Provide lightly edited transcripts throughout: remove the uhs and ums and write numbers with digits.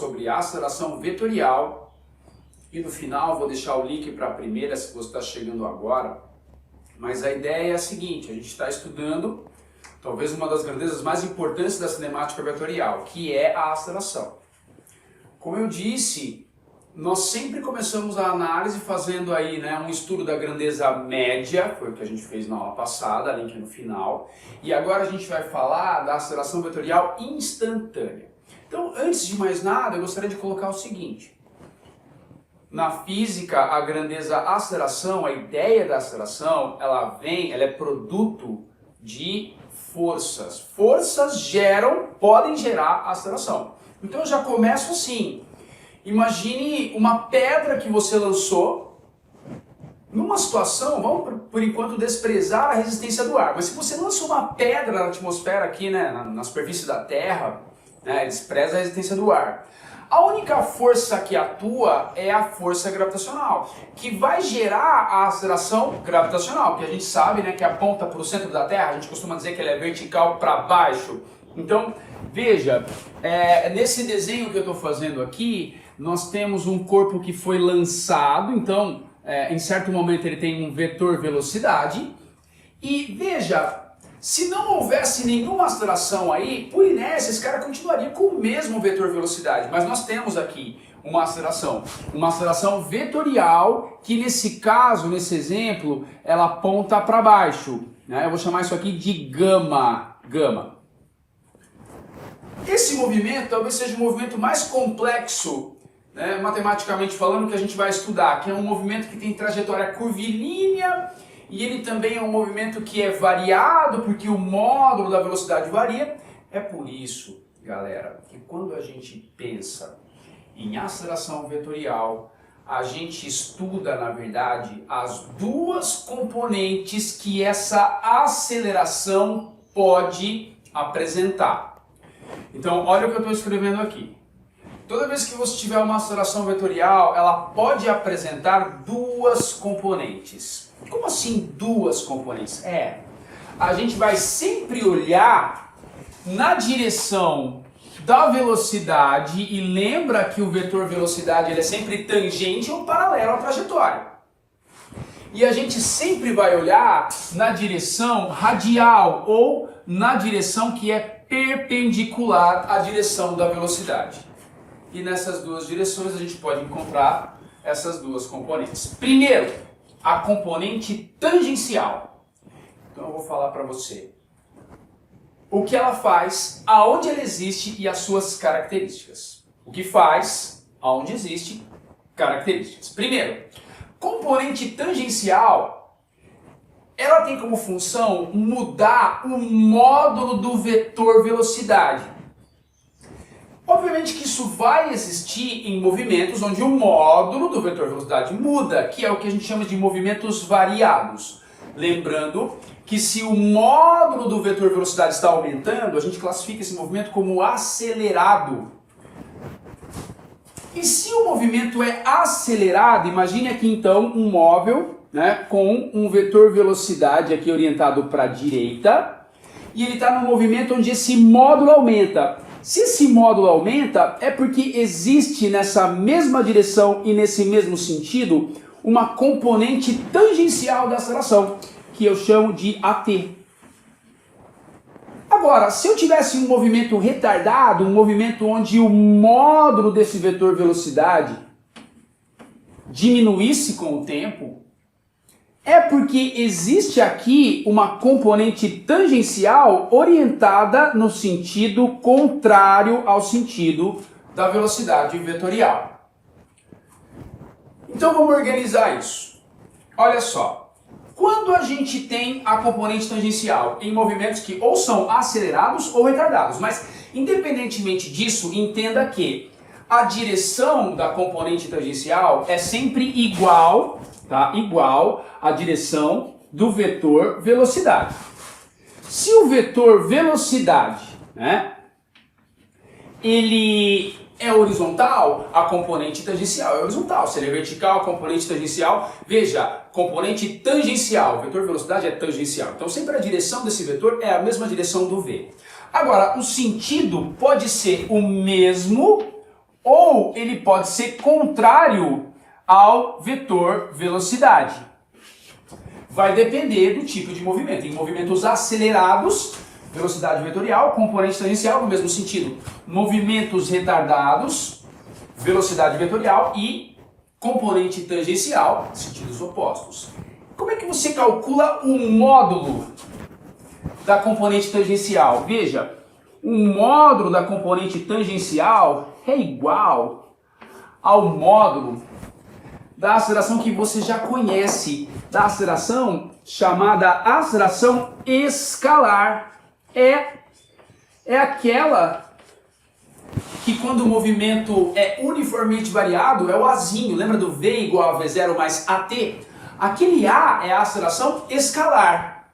sobre aceleração vetorial e no final vou deixar o link para a primeira se você está chegando agora. Mas a ideia é a seguinte, a gente está estudando talvez uma das grandezas mais importantes da cinemática vetorial, que é a aceleração. Como eu disse, nós sempre começamos a análise fazendo aí, um estudo da grandeza média, foi o que a gente fez na aula passada, link no final, e agora a gente vai falar da aceleração vetorial instantânea. Então, antes de mais nada, eu gostaria de colocar o seguinte: na física, a grandeza aceleração, a ideia da aceleração, ela é produto de forças. Forças podem gerar aceleração. Então eu já começo assim. Imagine uma pedra que você lançou numa situação, vamos por enquanto desprezar a resistência do ar, mas se você lança uma pedra na atmosfera aqui, na superfície da Terra, despreza a resistência do ar. A única força que atua é a força gravitacional, que vai gerar a aceleração gravitacional, que a gente sabe que aponta para o centro da Terra, a gente costuma dizer que ela é vertical para baixo. Então, veja, nesse desenho que eu estou fazendo aqui, nós temos um corpo que foi lançado, então, em certo momento ele tem um vetor velocidade, e veja, se não houvesse nenhuma aceleração aí, por inércia, esse cara continuaria com o mesmo vetor velocidade, mas nós temos aqui uma aceleração vetorial, que nesse caso, nesse exemplo, ela aponta para baixo, Eu vou chamar isso aqui de gama. Esse movimento talvez seja o movimento mais complexo, matematicamente falando, que a gente vai estudar, que é um movimento que tem trajetória curvilínea e ele também é um movimento que é variado porque o módulo da velocidade varia. É por isso, galera, que quando a gente pensa em aceleração vetorial, a gente estuda, na verdade, as duas componentes que essa aceleração pode apresentar. Então, olha o que eu estou escrevendo aqui. Toda vez que você tiver uma aceleração vetorial, ela pode apresentar duas componentes. Como assim duas componentes? A gente vai sempre olhar na direção da velocidade e lembra que o vetor velocidade ele é sempre tangente ou paralelo à trajetória. E a gente sempre vai olhar na direção radial ou na direção que é perpendicular à direção da velocidade. E nessas duas direções a gente pode encontrar essas duas componentes. Primeiro, a componente tangencial. Então eu vou falar para você o que ela faz, aonde ela existe e as suas características. O que faz, aonde existe, características. Primeiro, componente tangencial, ela tem como função mudar o módulo do vetor velocidade. Obviamente que isso vai existir em movimentos onde o módulo do vetor velocidade muda, que é o que a gente chama de movimentos variados. Lembrando que se o módulo do vetor velocidade está aumentando, a gente classifica esse movimento como acelerado. E se o movimento é acelerado, imagine aqui então um móvel com um vetor velocidade aqui orientado para a direita, e ele está num movimento onde esse módulo aumenta. Se esse módulo aumenta, é porque existe nessa mesma direção e nesse mesmo sentido uma componente tangencial da aceleração, que eu chamo de AT. Agora, se eu tivesse um movimento retardado, um movimento onde o módulo desse vetor velocidade diminuísse com o tempo, é porque existe aqui uma componente tangencial orientada no sentido contrário ao sentido da velocidade vetorial. Então vamos organizar isso. Olha só, quando a gente tem a componente tangencial em movimentos que ou são acelerados ou retardados, mas independentemente disso, entenda que a direção da componente tangencial é sempre igual à direção do vetor velocidade. Se o vetor velocidade, ele é horizontal, a componente tangencial é horizontal. Se ele é vertical, a componente tangencial, veja, componente tangencial, vetor velocidade é tangencial. Então sempre a direção desse vetor é a mesma direção do V. Agora, o sentido pode ser o mesmo ou ele pode ser contrário ao vetor velocidade. Vai depender do tipo de movimento. Em movimentos acelerados, velocidade vetorial, componente tangencial no mesmo sentido. Movimentos retardados, velocidade vetorial e componente tangencial, sentidos opostos. Como é que você calcula o módulo da componente tangencial? Veja, o módulo da componente tangencial é igual ao módulo da aceleração que você já conhece, da aceleração chamada aceleração escalar. É aquela que quando o movimento é uniformemente variado, é o Azinho, lembra do V igual a V0 mais AT? Aquele A é a aceleração escalar.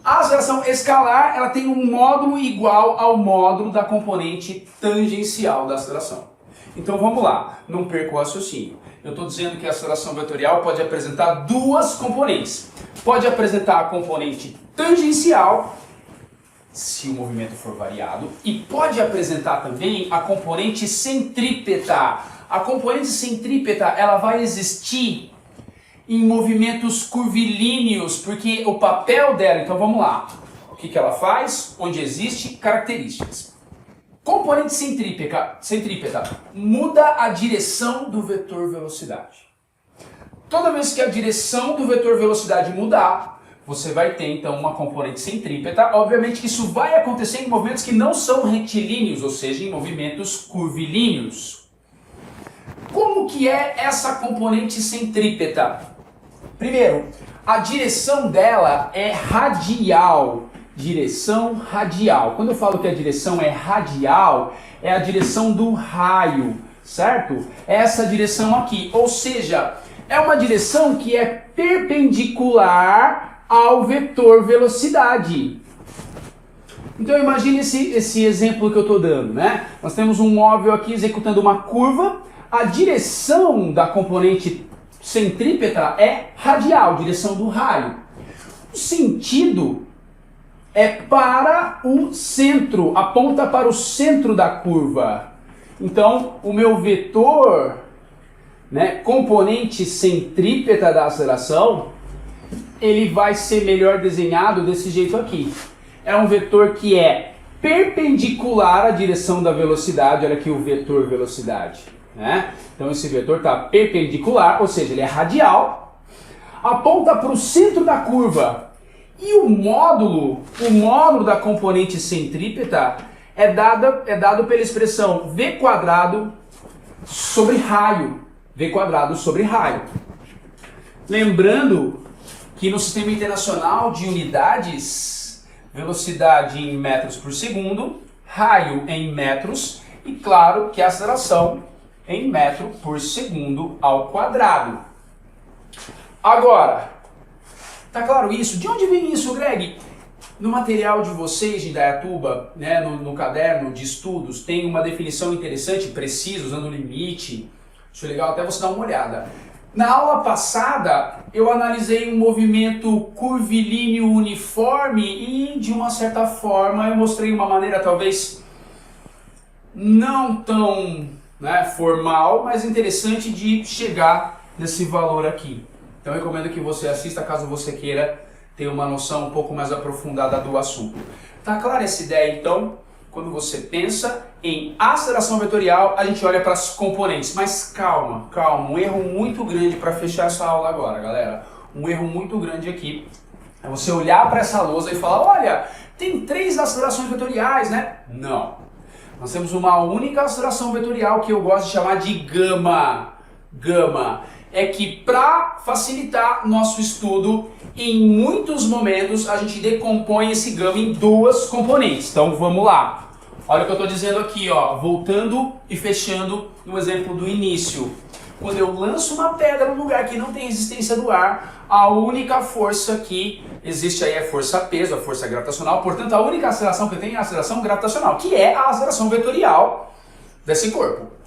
A aceleração escalar, ela tem um módulo igual ao módulo da componente tangencial da aceleração. Então vamos lá, não perca o raciocínio. Eu estou dizendo que a aceleração vetorial pode apresentar duas componentes. Pode apresentar a componente tangencial, se o movimento for variado, e pode apresentar também a componente centrípeta. A componente centrípeta, ela vai existir em movimentos curvilíneos, porque o papel dela, então vamos lá. O que ela faz? Onde existe características. Componente centrípeta muda a direção do vetor velocidade. Toda vez que a direção do vetor velocidade mudar, você vai ter então uma componente centrípeta. Obviamente que isso vai acontecer em movimentos que não são retilíneos, ou seja, em movimentos curvilíneos. Como que é essa componente centrípeta? Primeiro, a direção dela é radial. Direção radial. Quando eu falo que a direção é radial, é a direção do raio, certo? É essa direção aqui. Ou seja, é uma direção que é perpendicular ao vetor velocidade. Então imagine esse exemplo que eu estou dando, né? Nós temos um móvel aqui executando uma curva. A direção da componente centrípeta é radial, direção do raio. O sentido é para o centro, aponta para o centro da curva. Então, o meu vetor, né, componente centrípeta da aceleração, ele vai ser melhor desenhado desse jeito aqui. É um vetor que é perpendicular à direção da velocidade, olha aqui o vetor velocidade, né? Então esse vetor está perpendicular, ou seja, ele é radial, aponta para o centro da curva. E o módulo da componente centrípeta é dado pela expressão v quadrado sobre raio. V quadrado sobre raio. Lembrando que no Sistema Internacional de Unidades, velocidade em metros por segundo, raio em metros e, claro, que a aceleração em metro por segundo ao quadrado. Agora, tá claro isso? De onde vem isso, Greg? No material de vocês de Indaiatuba, né, no caderno de estudos, tem uma definição interessante, precisa, usando o limite. Acho legal até você dar uma olhada. Na aula passada, eu analisei um movimento curvilíneo uniforme e, de uma certa forma, eu mostrei uma maneira talvez não tão, né, formal, mas interessante de chegar nesse valor aqui. Então eu recomendo que você assista caso você queira ter uma noção um pouco mais aprofundada do assunto. Tá clara essa ideia então? Quando você pensa em aceleração vetorial, a gente olha para as componentes. Mas calma, um erro muito grande para fechar essa aula agora, galera. Um erro muito grande aqui é você olhar para essa lousa e falar, olha, tem 3 acelerações vetoriais, né? Não. Nós temos uma única aceleração vetorial que eu gosto de chamar de gama. Gama. É que para facilitar nosso estudo, em muitos momentos a gente decompõe esse gama em 2 componentes. Então vamos lá. Olha o que eu estou dizendo aqui, ó, voltando e fechando no exemplo do início. Quando eu lanço uma pedra num lugar que não tem resistência do ar, a única força que existe aí é força-peso, a força gravitacional. Portanto, a única aceleração que eu tenho é a aceleração gravitacional, que é a aceleração vetorial desse corpo.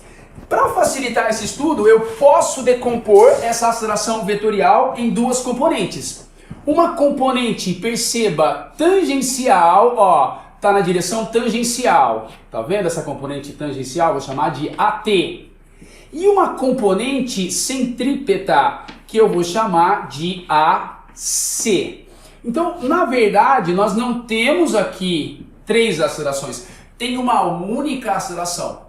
Para facilitar esse estudo, eu posso decompor essa aceleração vetorial em 2 componentes. Uma componente, perceba, tangencial, ó, está na direção tangencial. Tá vendo essa componente tangencial? Vou chamar de AT. E uma componente centrípeta, que eu vou chamar de AC. Então, na verdade, nós não temos aqui 3 acelerações. Tem uma única aceleração.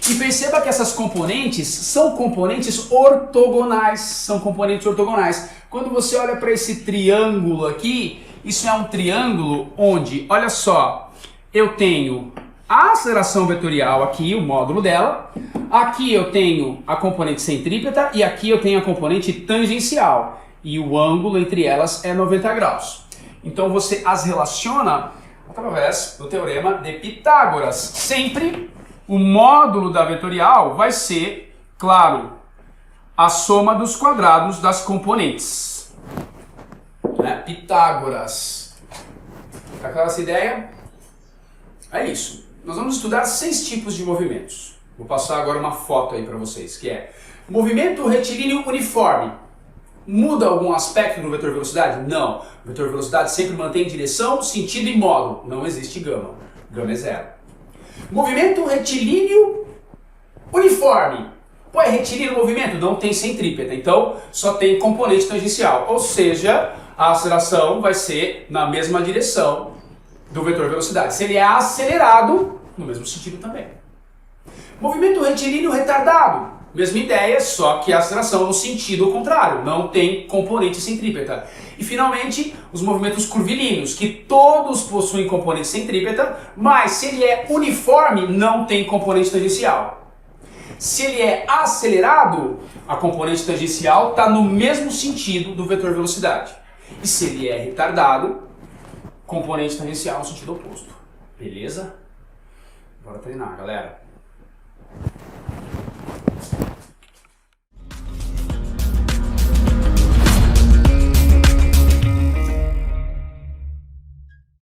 E perceba que essas componentes são componentes ortogonais. São componentes ortogonais. Quando você olha para esse triângulo aqui, isso é um triângulo onde, olha só, eu tenho a aceleração vetorial aqui, o módulo dela. Aqui eu tenho a componente centrípeta e aqui eu tenho a componente tangencial. E o ângulo entre elas é 90 graus. Então você as relaciona através do teorema de Pitágoras. Sempre o módulo da vetorial vai ser, claro, a soma dos quadrados das componentes. Pitágoras. Tá clara essa ideia? É isso. Nós vamos estudar 6 tipos de movimentos. Vou passar agora uma foto aí para vocês, que é movimento retilíneo uniforme. Muda algum aspecto do vetor velocidade? Não. O vetor velocidade sempre mantém direção, sentido e módulo. Não existe gama. Gama é 0. Movimento retilíneo uniforme. Pô, é retilíneo o movimento? Não tem centrípeta. Então, só tem componente tangencial. Ou seja, a aceleração vai ser na mesma direção do vetor velocidade. Se ele é acelerado, no mesmo sentido também. Movimento retilíneo retardado. Mesma ideia, só que a aceleração no sentido contrário, não tem componente centrípeta. E finalmente, os movimentos curvilíneos, que todos possuem componente centrípeta, mas se ele é uniforme, não tem componente tangencial. Se ele é acelerado, a componente tangencial está no mesmo sentido do vetor velocidade. E se ele é retardado, componente tangencial no sentido oposto. Beleza? Bora treinar, galera.